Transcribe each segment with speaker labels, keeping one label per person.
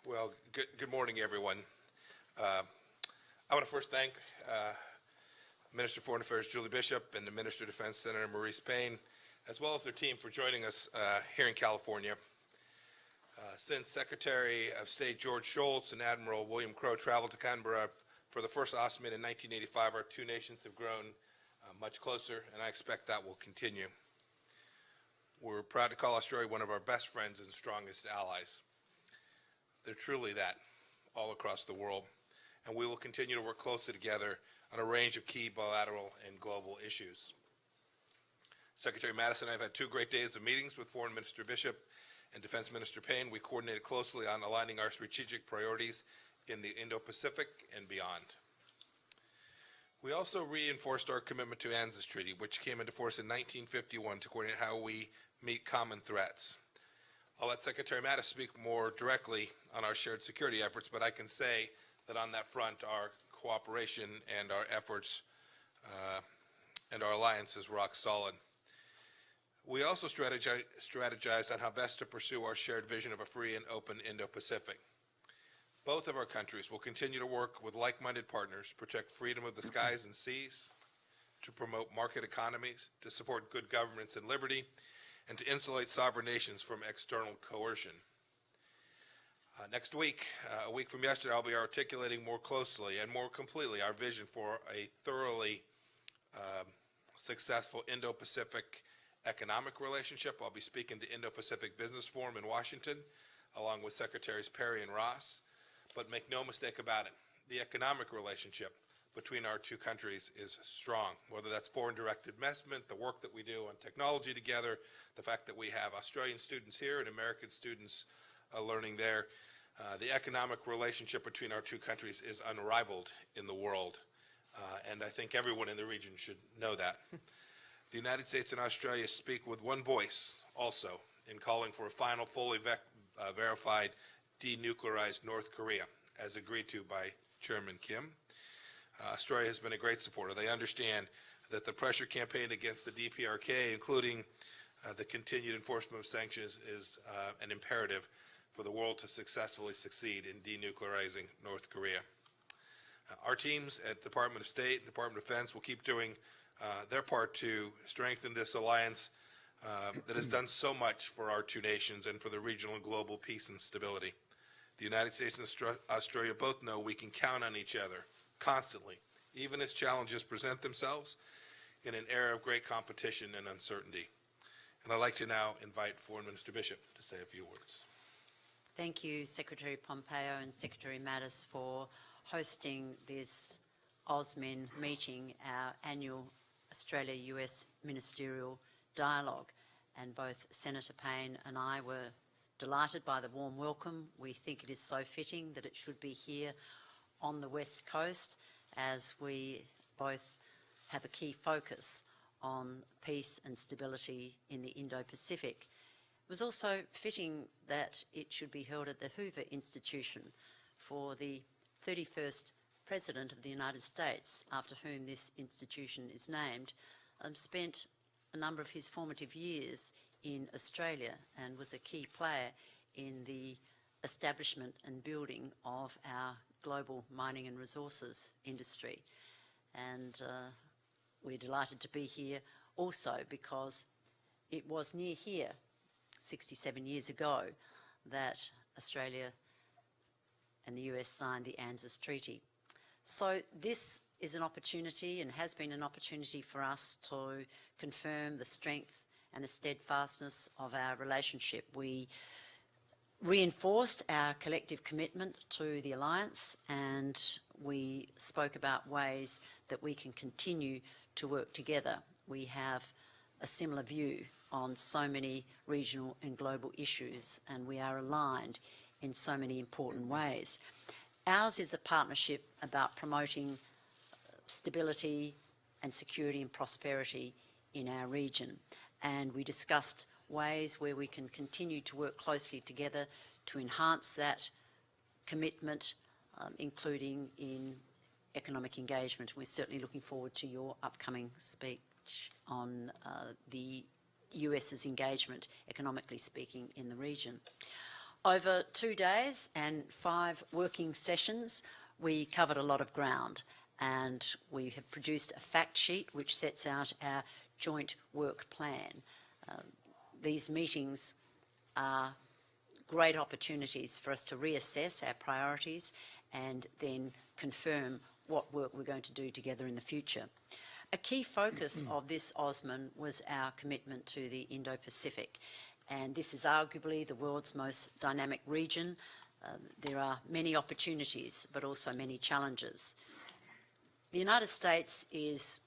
Speaker 1: Well, good morning, everyone. I want to first thank Minister of Foreign Affairs Julie Bishop and the Minister of Defense Senator Maurice Payne, as well as their team for joining us here in California. Since Secretary of State George Shultz and Admiral William Crowe traveled to Canberra for the first OSMIN in 1985, our two nations have grown much closer, and I expect that will continue. We're proud to call Australia one of our best friends and strongest allies. They're truly that, all across the world, and we will continue to work closely together on a range of key bilateral and global issues. Secretary Mattis and I have had 2 great days of meetings with Foreign Minister Bishop and Defense Minister Payne. We coordinated closely on aligning our strategic priorities in the Indo-Pacific and beyond. We also reinforced our commitment to ANZUS Treaty, which came into force in 1951 to coordinate how we meet common threats. I'll let Secretary Mattis speak more directly on our shared security efforts, but I can say that on that front, our cooperation and our efforts and our alliance is rock solid. We also strategized on how best to pursue our shared vision of a free and open Indo-Pacific. Both of our countries will continue to work with like-minded partners to protect freedom of the skies and seas, to promote market economies, to support good governance and liberty, and to insulate sovereign nations from external coercion. Next week, a week from yesterday, I'll be articulating more closely and more completely our vision for a thoroughly successful Indo-Pacific economic relationship. I'll be speaking to Indo-Pacific Business Forum in Washington, along with Secretaries Perry and Ross. But make no mistake about it, the economic relationship between our two countries is strong, whether that's foreign direct investment, the work that we do on technology together, the fact that we have Australian students here and American students learning there. The economic relationship between our two countries is unrivaled in the world, and I think everyone in the region should know that. The United States and Australia speak with one voice also in calling for a final, fully verified, denuclearized North Korea, as agreed to by Chairman Kim. Australia has been a great supporter. They understand that the pressure campaign against the DPRK, including the continued enforcement of sanctions, is an imperative for the world to successfully succeed in denuclearizing North Korea. Our teams at the Department of State and Department of Defense will keep doing their part to strengthen this alliance that has done so much for our two nations and for the regional and global peace and stability. The United States and Australia both know we can count on each other constantly, even as challenges present themselves in an era of great competition and uncertainty. And I'd like to now invite Foreign Minister Bishop to say a few words.
Speaker 2: Thank you, Secretary Pompeo and Secretary Mattis, for hosting this OSMIN meeting, our annual Australia-US Ministerial Dialogue. And both Senator Payne and I were delighted by the warm welcome. We think it is so fitting that it should be here on the West Coast, as we both have a key focus on peace and stability in the Indo-Pacific. It was also fitting that it should be held at the Hoover Institution, for the 31st President of the United States, after whom this institution is named, spent a number of his formative years in Australia and was a key player in the establishment and building of our global mining and resources industry. And we're delighted to be here also because it was near here 67 years ago that Australia and the US signed the ANZUS Treaty. So this is an opportunity, and has been an opportunity, for us to confirm the strength and the steadfastness of our relationship. We reinforced our collective commitment to the alliance, and we spoke about ways that we can continue to work together. We have a similar view on so many regional and global issues, and we are aligned in so many important ways. Ours is a partnership about promoting stability and security and prosperity in our region, and we discussed ways where we can continue to work closely together to enhance that commitment, including in economic engagement. We're certainly looking forward to your upcoming speech on the US's engagement, economically speaking, in the region. Over 2 days and 5 working sessions, we covered a lot of ground, and we have produced a fact sheet which sets out our joint work plan. These meetings are great opportunities for us to reassess our priorities and then confirm what work we're going to do together in the future. A key focus of this Osman was our commitment to the Indo-Pacific, and this is arguably the world's most dynamic region. There are many opportunities, but also many challenges. The United States is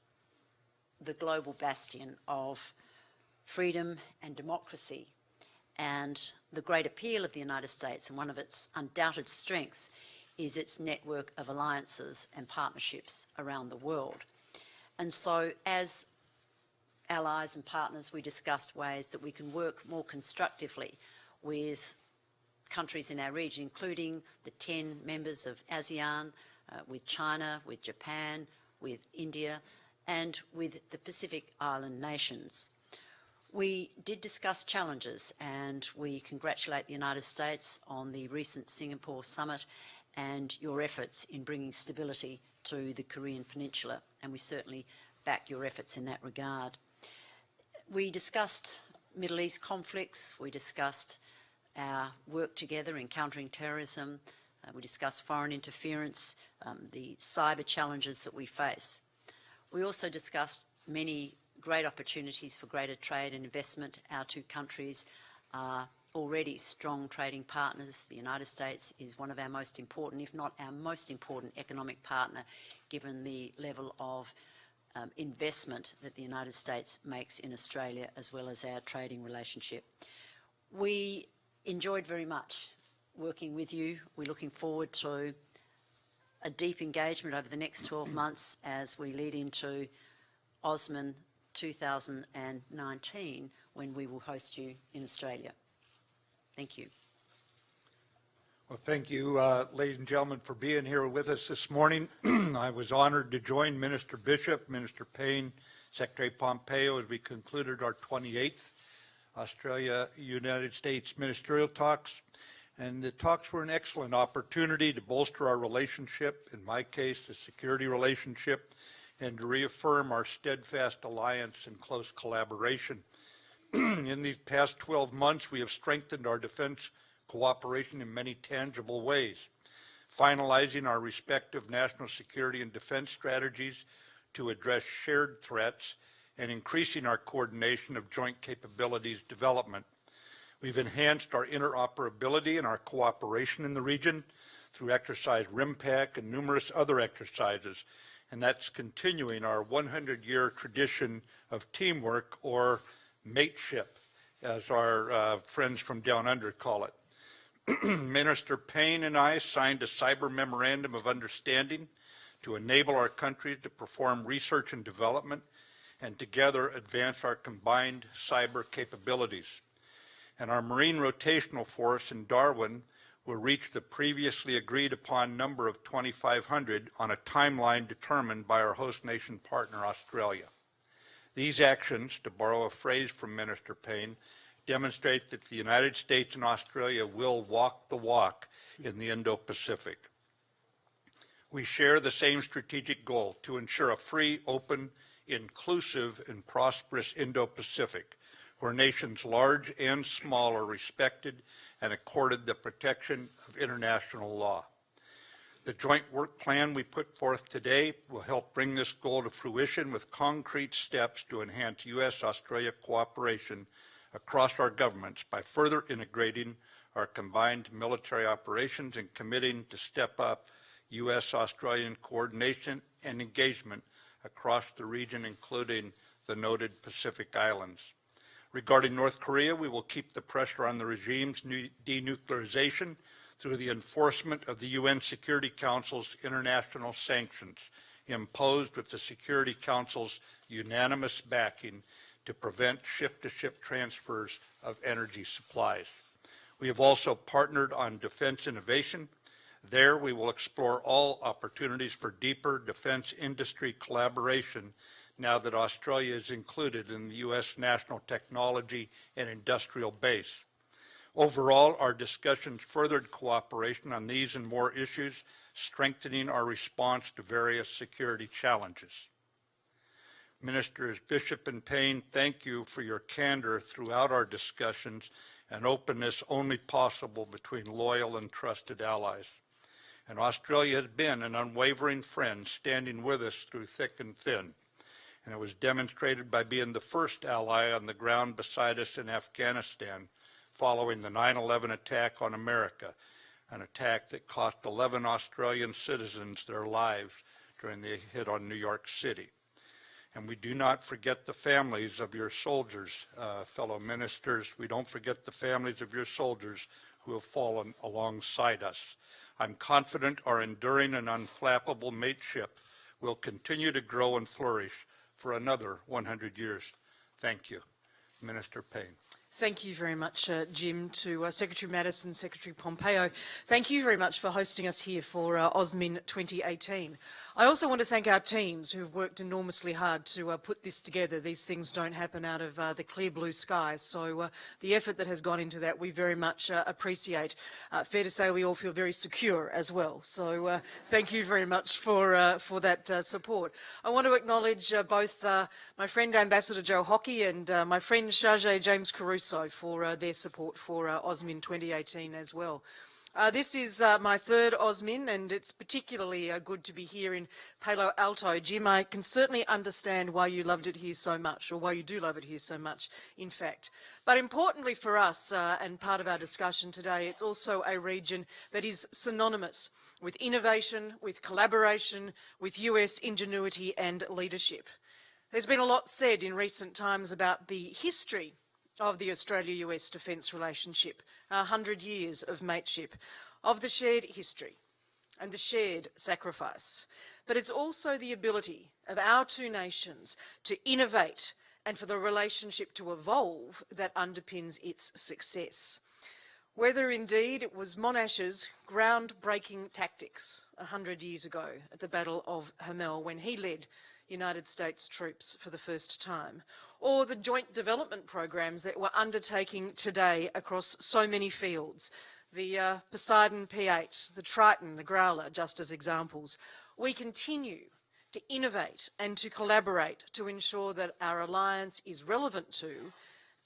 Speaker 2: the global bastion of freedom and democracy, and the great appeal of the United States, and one of its undoubted strengths, is its network of alliances and partnerships around the world. And so, as allies and partners, we discussed ways that we can work more constructively with countries in our region, including the 10 members of ASEAN, with China, with Japan, with India, and with the Pacific Island nations. We did discuss challenges, and we congratulate the United States on the recent Singapore summit and your efforts in bringing stability to the Korean Peninsula, and we certainly back your efforts in that regard. We discussed Middle East conflicts, we discussed our work together in countering terrorism, we discussed foreign interference, the cyber challenges that we face. We also discussed many great opportunities for greater trade and investment. Our two countries are already strong trading partners. The United States is one of our most important, if not our most important, economic partner, given the level of investment that the United States makes in Australia, as well as our trading relationship. We enjoyed very much working with you. We're looking forward to a deep engagement over the next 12 months as we lead into Osman 2019, when we will host you in Australia. Thank you.
Speaker 3: Well, thank you, ladies and gentlemen, for being here with us this morning. I was honored to join Minister Bishop, Minister Payne, Secretary Pompeo as we concluded our 28th Australia-United States ministerial talks. And the talks were an excellent opportunity to bolster our relationship, in my case, the security relationship, and to reaffirm our steadfast alliance and close collaboration. In these past 12 months, we have strengthened our defense cooperation in many tangible ways, finalizing our respective national security and defense strategies to address shared threats and increasing our coordination of joint capabilities development. We've enhanced our interoperability and our cooperation in the region through Exercise RIMPAC and numerous other exercises, and that's continuing our 100-year tradition of teamwork, or mateship, as our friends from down under call it. Minister Payne and I signed a cyber memorandum of understanding to enable our countries to perform research and development and together advance our combined cyber capabilities. And our Marine Rotational Force in Darwin will reach the previously agreed upon number of 2,500 on a timeline determined by our host nation partner, Australia. These actions, to borrow a phrase from Minister Payne, demonstrate that the United States and Australia will walk the walk in the Indo-Pacific. We share the same strategic goal to ensure a free, open, inclusive, and prosperous Indo-Pacific, where nations large and small are respected and accorded the protection of international law. The joint work plan we put forth today will help bring this goal to fruition with concrete steps to enhance U.S.-Australia cooperation across our governments by further integrating our combined military operations and committing to step up U.S.-Australian coordination and engagement across the region, including the noted Pacific Islands. Regarding North Korea, we will keep the pressure on the regime's denuclearization through the enforcement of the UN Security Council's international sanctions, imposed with the Security Council's unanimous backing to prevent ship-to-ship transfers of energy supplies. We have also partnered on defense innovation. There, we will explore all opportunities for deeper defense industry collaboration now that Australia is included in the U.S. national technology and industrial base. Overall, our discussions furthered cooperation on these and more issues, strengthening our response to various security challenges. Ministers Bishop and Payne, thank you for your candor throughout our discussions and openness only possible between loyal and trusted allies. And Australia has been an unwavering friend, standing with us through thick and thin. And it was demonstrated by being the first ally on the ground beside us in Afghanistan following the 9/11 attack on America, an attack that cost 11 Australian citizens their lives during the hit on New York City. And we do not forget the families of your soldiers, fellow ministers. We don't forget the families of your soldiers who have fallen alongside us. I'm confident our enduring and unflappable mateship will continue to grow and flourish for another 100 years. Thank you. Minister Payne.
Speaker 4: Thank you very much, Jim, to Secretary Mattis and Secretary Pompeo. Thank you very much for hosting us here for AUSMIN 2018. I also want to thank our teams who have worked enormously hard to put this together. These things don't happen out of the clear blue skies, so the effort that has gone into that we very much appreciate. Fair to say we all feel very secure as well, so thank you very much for that support. I want to acknowledge both my friend Ambassador Joe Hockey and my friend Chargé James Caruso for their support for AUSMIN 2018 as well. This is my third AUSMIN, and it's particularly good to be here in Palo Alto. Jim, I can certainly understand why you loved it here so much, or why you do love it here so much, in fact. But importantly for us, and part of our discussion today, it's also a region that is synonymous with innovation, with collaboration, with US ingenuity and leadership. There's been a lot said in recent times about the history of the Australia-US defence relationship, 100 years of mateship, of the shared history and the shared sacrifice. But it's also the ability of our two nations to innovate and for the relationship to evolve that underpins its success. Whether indeed it was Monash's groundbreaking tactics 100 years ago at the Battle of Hamel when he led United States troops for the first time, or the joint development programs that we're undertaking today across so many fields, the Poseidon P8, the Triton, the Growler, just as examples. We continue to innovate and to collaborate to ensure that our alliance is relevant to,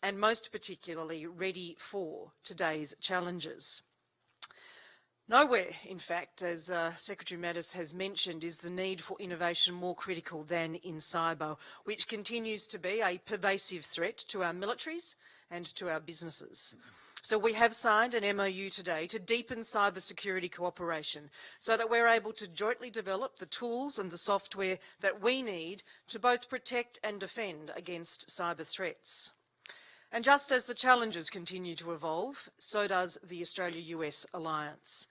Speaker 4: and most particularly ready for, today's challenges. Nowhere, in fact, as Secretary Mattis has mentioned, is the need for innovation more critical than in cyber, which continues to be a pervasive threat to our militaries and to our businesses. So we have signed an MOU today to deepen cybersecurity cooperation so that we're able to jointly develop the tools and the software that we need to both protect and defend against cyber threats. And just as the challenges continue to evolve, so does the Australia-US alliance.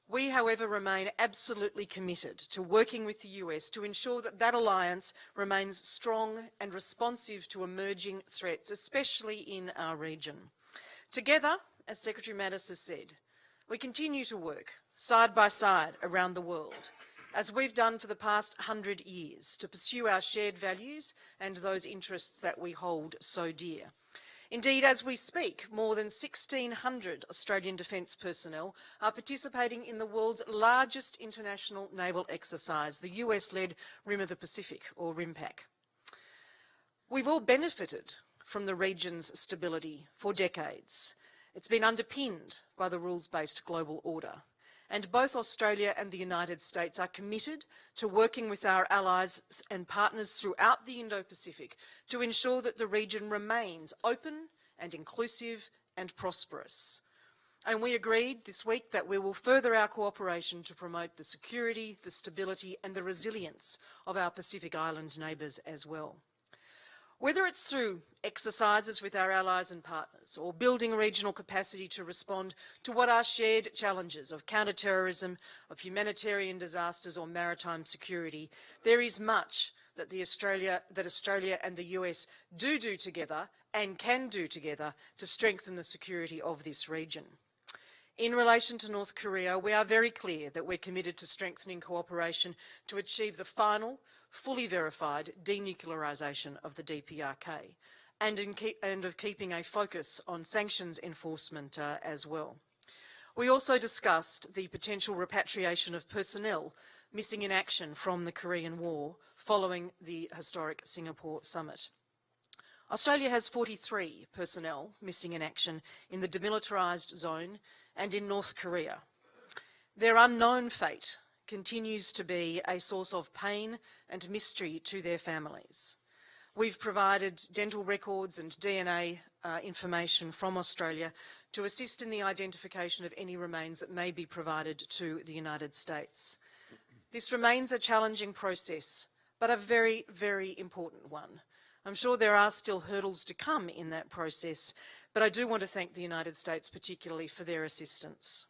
Speaker 4: We, however, remain absolutely committed to working with the US to ensure that that alliance remains strong and responsive to emerging threats, especially in our region. Together, as Secretary Mattis has said, we continue to work side by side around the world, as we've done for the past 100 years, to pursue our shared values and those interests that we hold so dear. Indeed, as we speak, more than 1,600 Australian Defence personnel are participating in the world's largest international naval exercise, the US-led Rim of the Pacific, or RIMPAC. We've all benefited from the region's stability for decades. It's been underpinned by the rules-based global order. And both Australia and the United States are committed to working with our allies and partners throughout the Indo-Pacific to ensure that the region remains open and inclusive and prosperous. And we agreed this week that we will further our cooperation to promote the security, the stability and the resilience of our Pacific Island neighbours as well. Whether it's through exercises with our allies and partners or building regional capacity to respond to what are shared challenges of counter-terrorism, of humanitarian disasters or maritime security, there is much that Australia and the US do together and can do together to strengthen the security of this region. In relation to North Korea, we are very clear that we're committed to strengthening cooperation to achieve the final, fully verified denuclearisation of the DPRK. and of keeping a focus on sanctions enforcement as well. We also discussed the potential repatriation of personnel missing in action from the Korean War following the historic Singapore summit. Australia has 43 personnel missing in action in the demilitarised zone and in North Korea. Their unknown fate continues to be a source of pain and mystery to their families. We've provided dental records and DNA information from Australia to assist in the identification of any remains that may be provided to the United States. This remains a challenging process, but a very, very important one. I'm sure there are still hurdles to come in that process, but I do want to thank the United States particularly for their assistance.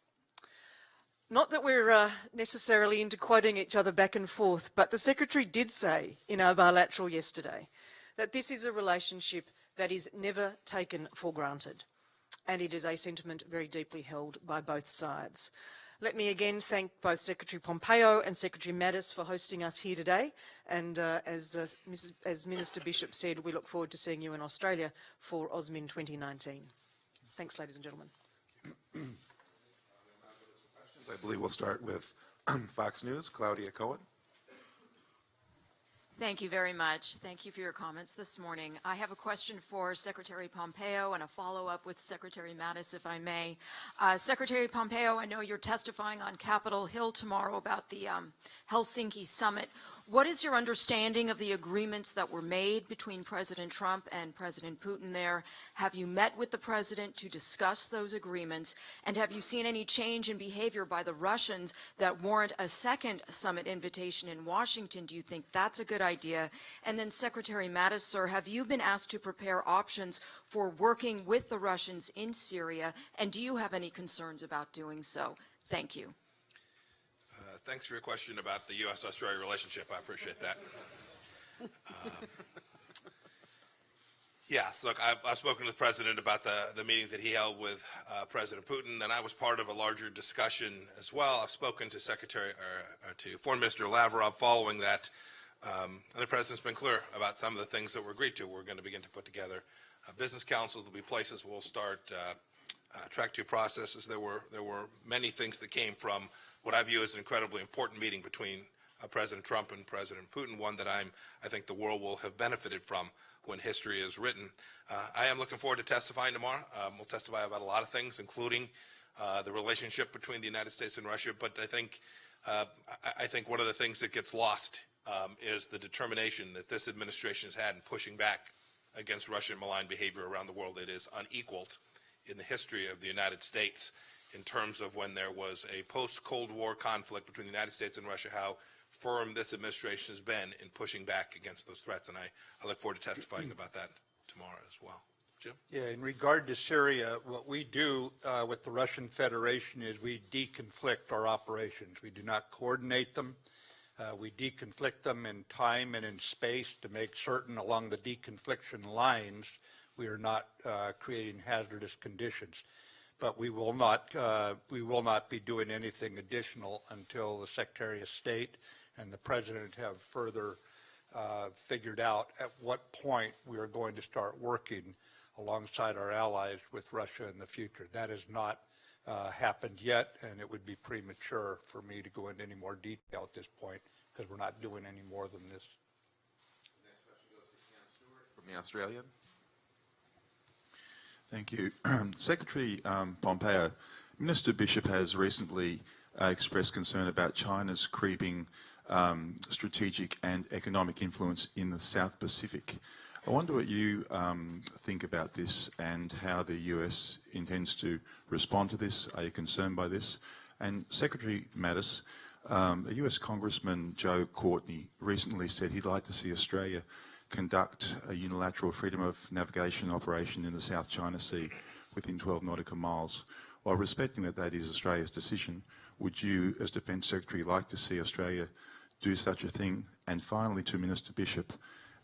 Speaker 4: Not that we're necessarily into quoting each other back and forth, but the Secretary did say in our bilateral yesterday that this is a relationship that is never taken for granted, and it is a sentiment very deeply held by both sides. Let me again thank both Secretary Pompeo and Secretary Mattis for hosting us here today, and as Minister Bishop said, we look forward to seeing you in Australia for AUSMIN 2019. Thanks, ladies and gentlemen.
Speaker 5: I believe we'll start with Fox News, Claudia Cohen.
Speaker 6: Thank you very much. Thank you for your comments this morning. I have a question for Secretary Pompeo and a follow-up with Secretary Mattis, if I may. Secretary Pompeo, I know you're testifying on Capitol Hill tomorrow about the Helsinki summit. What is your understanding of the agreements that were made between President Trump and President Putin there? Have you met with the president to discuss those agreements? And have you seen any change in behavior by the Russians that warrant a second summit invitation in Washington? Do you think that's a good idea? And then Secretary Mattis, sir, have you been asked to prepare options for working with the Russians in Syria? And do you have any concerns about doing so? Thank you.
Speaker 1: Thanks for your question about the U.S.-Australia relationship. I appreciate that. Yes, look, I've spoken to the president about the meeting that he held with President Putin, and I was part of a larger discussion as well. I've spoken to to Foreign Minister Lavrov following that, and the president's been clear about some of the things that were agreed to. We're going to begin to put together a business council. There'll be places we'll start track two processes. There were many things that came from what I view as an incredibly important meeting between President Trump and President Putin, one that I think the world will have benefited from when history is written. I am looking forward to testifying tomorrow. We'll testify about a lot of things, including the relationship between the United States and Russia. But I think one of the things that gets lost is the determination that this administration has had in pushing back against Russian malign behavior around the world. It is unequaled in the history of the United States in terms of when there was a post-Cold War conflict between the United States and Russia, how firm this administration has been in pushing back against those threats. And I look forward to testifying about that tomorrow as well. Jim?
Speaker 3: Yeah, in regard to Syria, what we do with the Russian Federation is we deconflict our operations. We do not coordinate them. We deconflict them in time and in space to make certain along the deconfliction lines we are not creating hazardous conditions. But we will not be doing anything additional until the Secretary of State and the President have further figured out at what point we are going to start working alongside our allies with Russia in the future. That has not happened yet, and it would be premature for me to go into any more detail at this point because we're not doing any more than this.
Speaker 5: The next question goes to Cam Stewart from The Australian. Thank you. Secretary Pompeo, Minister Bishop has recently expressed concern about China's creeping strategic and economic influence in the South Pacific. I wonder what you think about this and how the US intends to respond to this. Are you concerned by this? And Secretary Mattis, US Congressman Joe Courtney recently said he'd like to see Australia conduct a unilateral freedom of navigation operation in the South China Sea within 12 nautical miles. While respecting that that is Australia's decision, would you, as Defence Secretary, like to see Australia do such a thing? And finally, to Minister Bishop,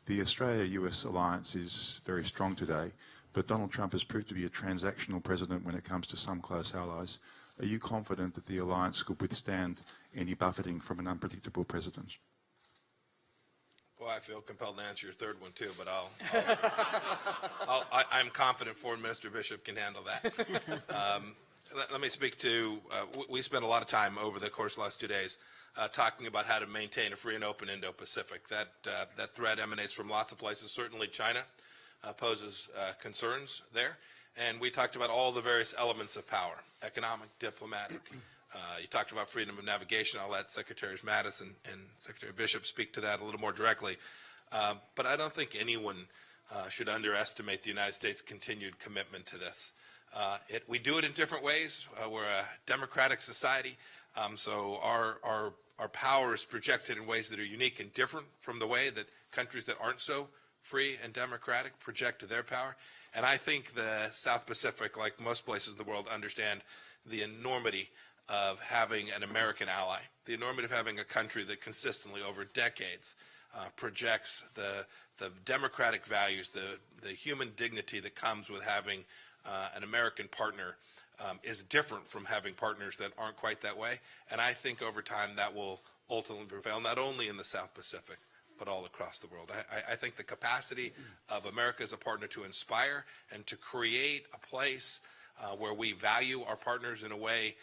Speaker 5: the Australia-US alliance is very strong today, but Donald Trump has proved to be a transactional president when it comes to some close allies. Are you confident that the alliance could withstand any buffeting from an unpredictable president?
Speaker 1: Well, I feel compelled to answer your third one too, but I'm confident Foreign Minister Bishop can handle that. Let me speak to, we spent a lot of time over the course of the last 2 days talking about how to maintain a free and open Indo-Pacific. That threat emanates from lots of places. Certainly China poses concerns there. And we talked about all the various elements of power, economic, diplomatic. You talked about freedom of navigation. I'll let Secretaries Mattis and Secretary Bishop speak to that a little more directly. But I don't think anyone should underestimate the United States' continued commitment to this. We do it in different ways. We're a democratic society, so our power is projected in ways that are unique and different from the way that countries that aren't so free and democratic project their power. And I think the South Pacific, like most places in the world, understand the enormity of having an American ally, the enormity of having a country that consistently over decades projects the democratic values, the human dignity that comes with having an American partner is different from having partners that aren't quite that way. And I think over time that will ultimately prevail, not only in the South Pacific, but all across the world. I think the capacity of America as a partner to inspire and to create a place where we value our partners in a way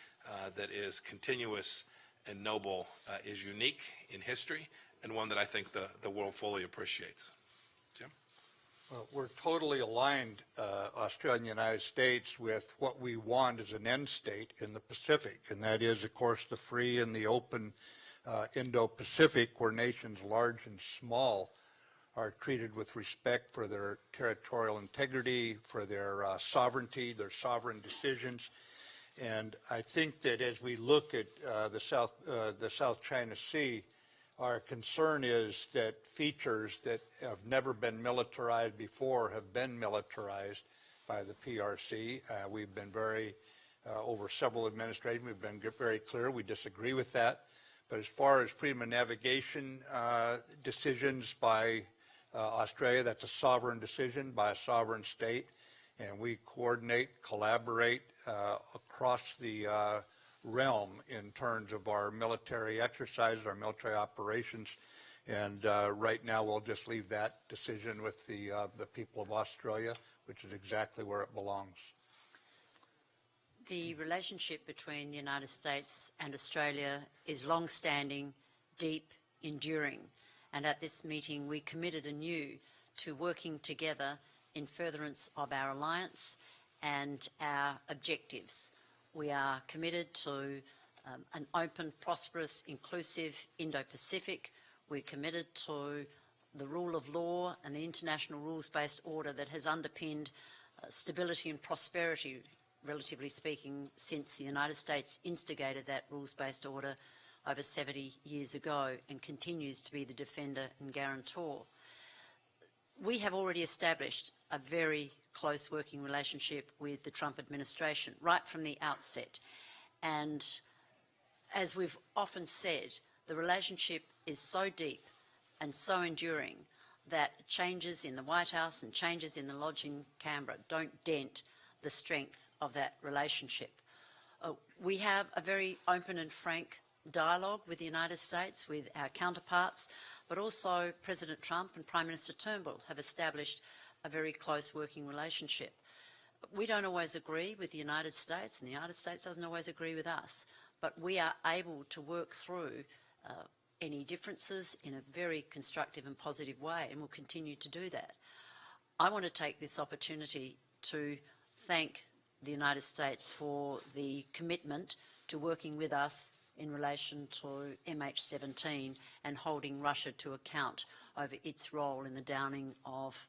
Speaker 1: that is continuous and noble is unique in history, and one that I think the world fully appreciates. Jim?
Speaker 3: Well, we're totally aligned, Australia and the United States, with what we want as an end state in the Pacific, and that is, of course, the free and the open Indo-Pacific, where nations large and small are treated with respect for their territorial integrity, for their sovereignty, their sovereign decisions. And I think that as we look at the South China Sea, our concern is that features that have never been militarized before have been militarized by the PRC. We've been over several administrations, we've been very clear, we disagree with that. But as far as freedom of navigation decisions by Australia, that's a sovereign decision by a sovereign state, and we coordinate, collaborate across the realm in terms of our military exercises, our military operations, and right now we'll just leave that decision with the people of Australia, which is exactly where it belongs.
Speaker 2: The relationship between the United States and Australia is long-standing, deep, enduring, and at this meeting we committed anew to working together in furtherance of our alliance and our objectives. We are committed to an open, prosperous, inclusive Indo-Pacific. We're committed to the rule of law and the international rules-based order that has underpinned stability and prosperity, relatively speaking, since the United States instigated that rules-based order over 70 years ago and continues to be the defender and guarantor. We have already established a very close working relationship with the Trump administration right from the outset. And as we've often said, the relationship is so deep and so enduring that changes in the White House and changes in the Lodge in Canberra don't dent the strength of that relationship. We have a very open and frank dialogue with the United States, with our counterparts, but also President Trump and Prime Minister Turnbull have established a very close working relationship. We don't always agree with the United States, and the United States doesn't always agree with us, but we are able to work through any differences in a very constructive and positive way, and we'll continue to do that. I want to take this opportunity to thank the United States for the commitment to working with us in relation to MH17 and holding Russia to account over its role in the downing of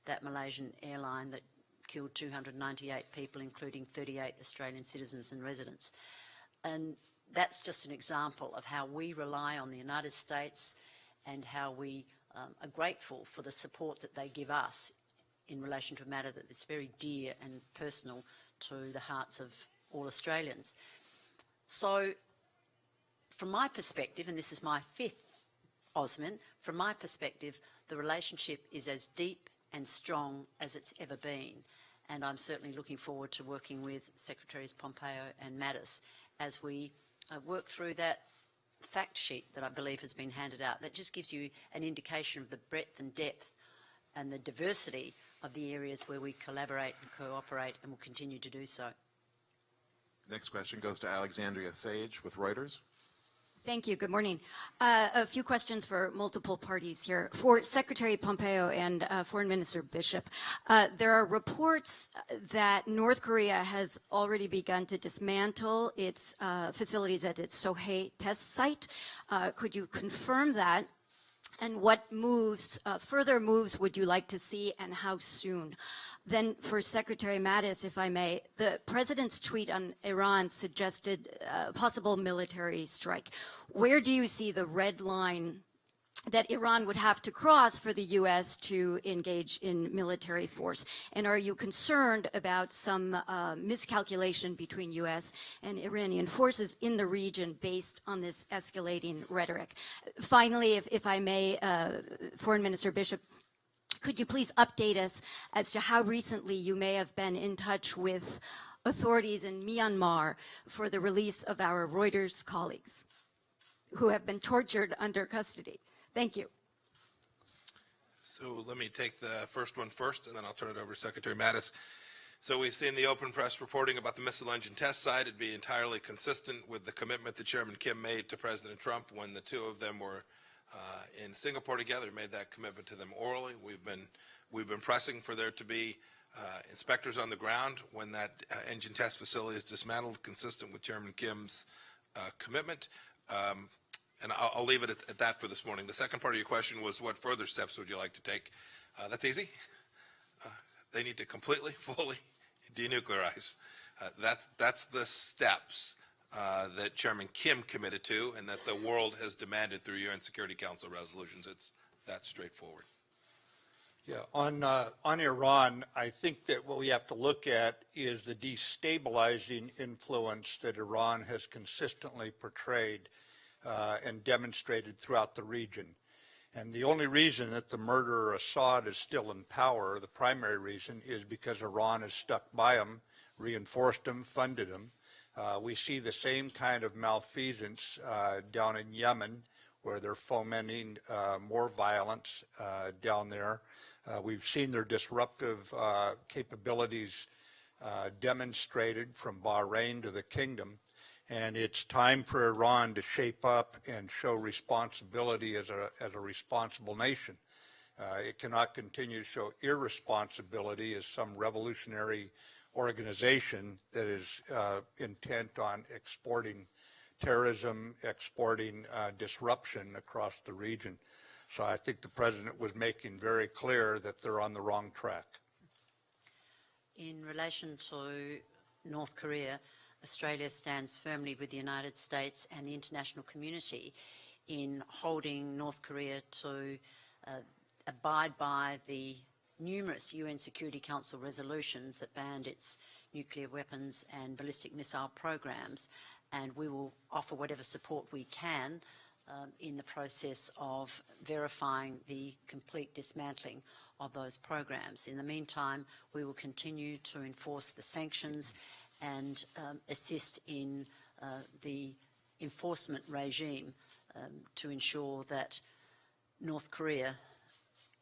Speaker 2: that Malaysian airline that killed 298 people, including 38 Australian citizens and residents. And that's just an example of how we rely on the United States and how we are grateful for the support that they give us in relation to a matter that is very dear and personal to the hearts of all Australians. So, from my perspective, and this is my fifth Osmin, from my perspective, the relationship is as deep and strong as it's ever been. And I'm certainly looking forward to working with Secretaries Pompeo and Mattis as we work through that fact sheet that I believe has been handed out that just gives you an indication of the breadth and depth and the diversity of the areas where we collaborate and cooperate and will continue to do so.
Speaker 7: Next question goes to Alexandria Sage with Reuters.
Speaker 8: Thank you. Good morning. A few questions for multiple parties here. For Secretary Pompeo and Foreign Minister Bishop, there are reports that North Korea has already begun to dismantle its facilities at its Sohae test site. Could you confirm that? And what moves, further moves would you like to see, and how soon? Then for Secretary Mattis, if I may, the president's tweet on Iran suggested a possible military strike. Where do you see the red line that Iran would have to cross for the U.S. to engage in military force? And are you concerned about some miscalculation between U.S. and Iranian forces in the region based on this escalating rhetoric? Finally, if I may, Foreign Minister Bishop, could you please update us as to how recently you may have been in touch with authorities in Myanmar for the release of our Reuters colleagues who have been tortured under custody? Thank you.
Speaker 1: So let me take the first one first, and then I'll turn it over to Secretary Mattis. So we've seen the open press reporting about the missile engine test site. It'd be entirely consistent with the commitment that Chairman Kim made to President Trump when the two of them were in Singapore together. Made that commitment to them orally. We've been pressing for there to be inspectors on the ground when that engine test facility is dismantled, consistent with Chairman Kim's commitment. And I'll leave it at that for this morning. The second part of your question was, what further steps would you like to take? That's easy. They need to completely, fully denuclearize. That's the steps that Chairman Kim committed to and that the world has demanded through UN Security Council resolutions. It's that straightforward.
Speaker 3: Yeah, on Iran, I think that what we have to look at is the destabilizing influence that Iran has consistently portrayed and demonstrated throughout the region. And the only reason that the murderer Assad is still in power, the primary reason, is because Iran has stuck by him, reinforced him, funded him. We see the same kind of malfeasance down in Yemen, where they're fomenting more violence down there. We've seen their disruptive capabilities demonstrated from Bahrain to the kingdom. And it's time for Iran to shape up and show responsibility as a responsible nation. It cannot continue to show irresponsibility as some revolutionary organization that is intent on exporting terrorism, exporting disruption across the region. So I think the president was making very clear that they're on the wrong track.
Speaker 2: In relation to North Korea, Australia stands firmly with the United States and the international community in holding North Korea to abide by the numerous UN Security Council resolutions that banned its nuclear weapons and ballistic missile programs, and we will offer whatever support we can in the process of verifying the complete dismantling of those programs. In the meantime, we will continue to enforce the sanctions and assist in the enforcement regime to ensure that North Korea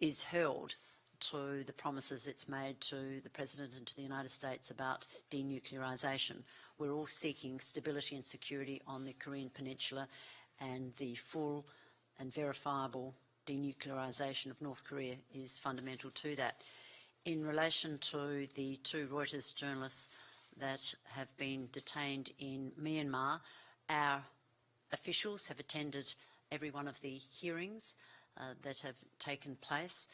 Speaker 2: is held to the promises it's made to the President and to the United States about denuclearization. We're all seeking stability and security on the Korean Peninsula, and the full and verifiable denuclearization of North Korea is fundamental to that. In relation to the two Reuters journalists that have been detained in Myanmar, our officials have attended every one of the hearings that have taken place.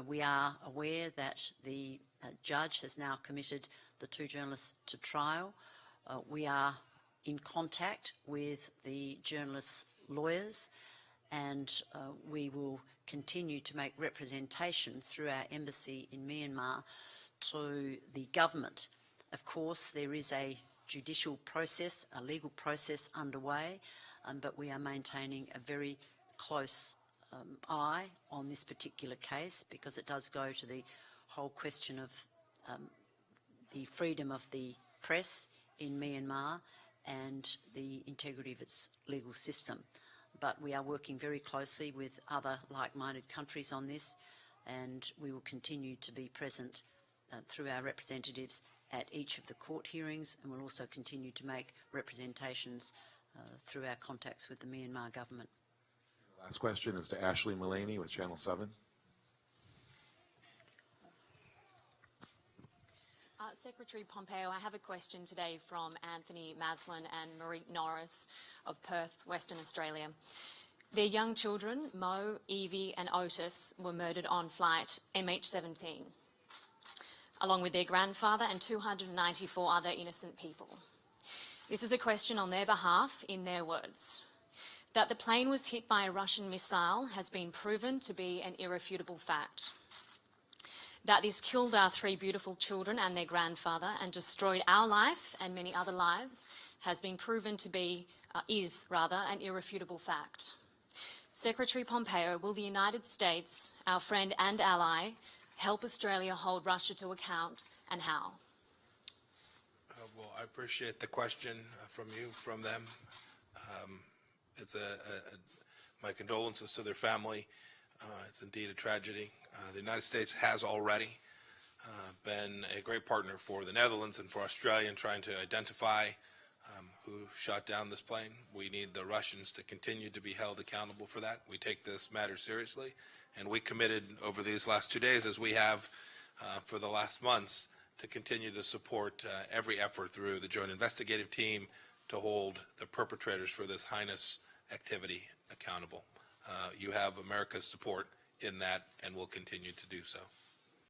Speaker 2: We are aware that the judge has now committed the two journalists to trial. We are in contact with the journalists' lawyers, and we will continue to make representations through our embassy in Myanmar to the government. Of course, there is a judicial process, a legal process underway, but we are maintaining a very close eye on this particular case because it does go to the whole question of the freedom of the press in Myanmar and the integrity of its legal system. but we are working very closely with other like-minded countries on this, and we will continue to be present through our representatives at each of the court hearings, and we'll also continue to make representations through our contacts with the Myanmar government.
Speaker 7: Last question is to Ashley Mullaney with Channel 7.
Speaker 9: Secretary Pompeo, I have a question today from Anthony Maslin and Marie Norris of Perth, Western Australia. Their young children, Mo, Evie and Otis, were murdered on flight MH17, along with their grandfather and 294 other innocent people. This is a question on their behalf, in their words. That the plane was hit by a Russian missile has been proven to be an irrefutable fact. That this killed our 3 beautiful children and their grandfather and destroyed our life and many other lives has been proven to be, is rather, an irrefutable fact. Secretary Pompeo, will the United States, our friend and ally, help Australia hold Russia to account, and how?
Speaker 1: Well, I appreciate the question from you, from them. It's my condolences to their family. It's indeed a tragedy. The United States has already been a great partner for the Netherlands and for Australia in trying to identify who shot down this plane. We need the Russians to continue to be held accountable for that. We take this matter seriously, and we committed over these last 2 days, as we have for the last months, to continue to support every effort through the Joint Investigative Team to hold the perpetrators for this heinous activity accountable. You have America's support in that, and will continue to do so.